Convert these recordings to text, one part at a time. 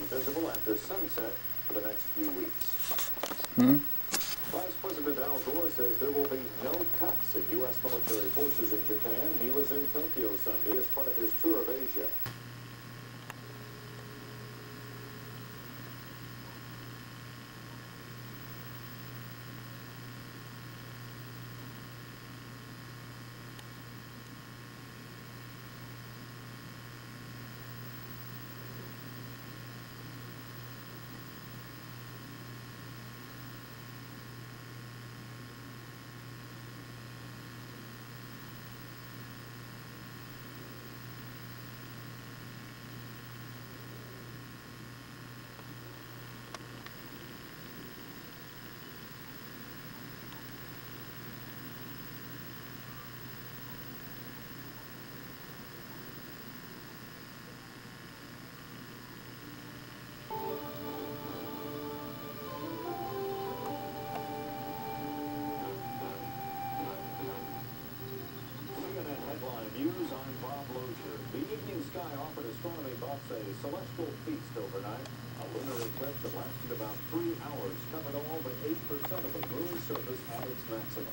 visible after sunset for the next few weeks. Vice President Al Gore says there will be no cuts in U.S. military forces in Japan. He was in Tokyo Sunday as part of his tour of Asia. News, I'm Bob Lozier. The evening sky offered astronomy buffs a celestial feast overnight. A lunar eclipse that lasted about 3 hours covered all but 8% of the moon's surface at its maximum.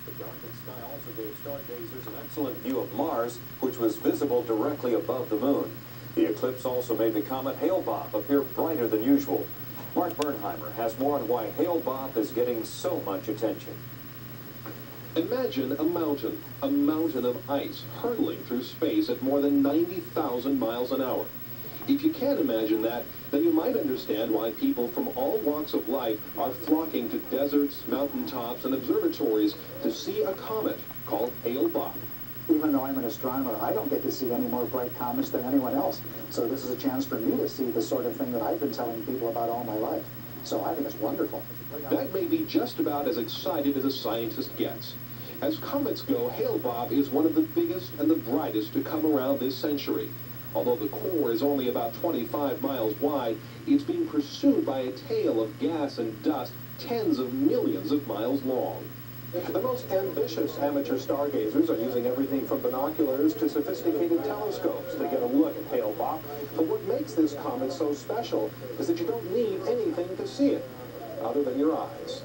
The darkened sky also gave stargazers an excellent view of Mars, which was visible directly above the moon. The eclipse also made the comet Hale-Bopp appear brighter than usual. Mark Bernheimer has more on why Hale-Bopp is getting so much attention. Imagine a mountain of ice hurtling through space at more than 90,000 miles an hour. If you can't imagine that, then you might understand why people from all walks of life are flocking to deserts, mountaintops, and observatories to see a comet called Hale-Bopp. Even though I'm an astronomer, I don't get to see any more bright comets than anyone else. So this is a chance for me to see the sort of thing that I've been telling people about all my life. So I think it's wonderful. That may be just about as excited as a scientist gets. As comets go, Hale-Bopp is one of the biggest and the brightest to come around this century. Although the core is only about 25 miles wide, it's being pursued by a tail of gas and dust tens of millions of miles long. The most ambitious amateur stargazers are using everything from binoculars to sophisticated telescopes to get a look at Hale-Bopp. But what makes this comet so special is that you don't need anything to see it, other than your eyes.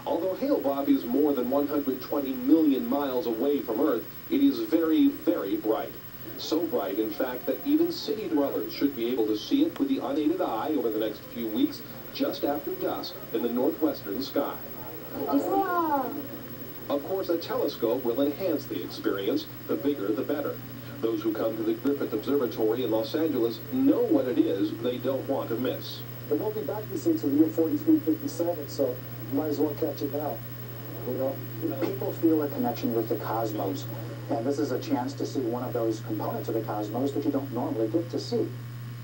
Although Hale-Bopp is more than 120 million miles away from Earth, it is very, very bright. So bright, in fact, that even city dwellers should be able to see it with the unaided eye over the next few weeks, just after dusk in the northwestern sky. Of course, a telescope will enhance the experience. The bigger, the better. Those who come to the Griffith Observatory in Los Angeles know what it is they don't want to miss. It won't be back, you see, until the year 4357, so you might as well catch it now, you know? People feel a connection with the cosmos, and this is a chance to see one of those components of the cosmos that you don't normally get to see.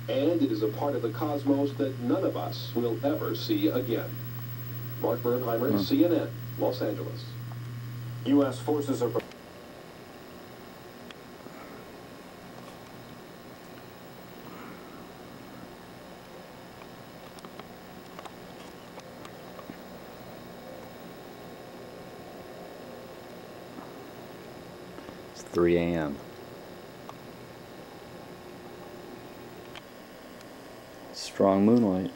And it is a part of the cosmos that none of us will ever see again. Mark Bernheimer, CNN, Los Angeles. U.S. forces are... It's 3 a.m. Strong moonlight.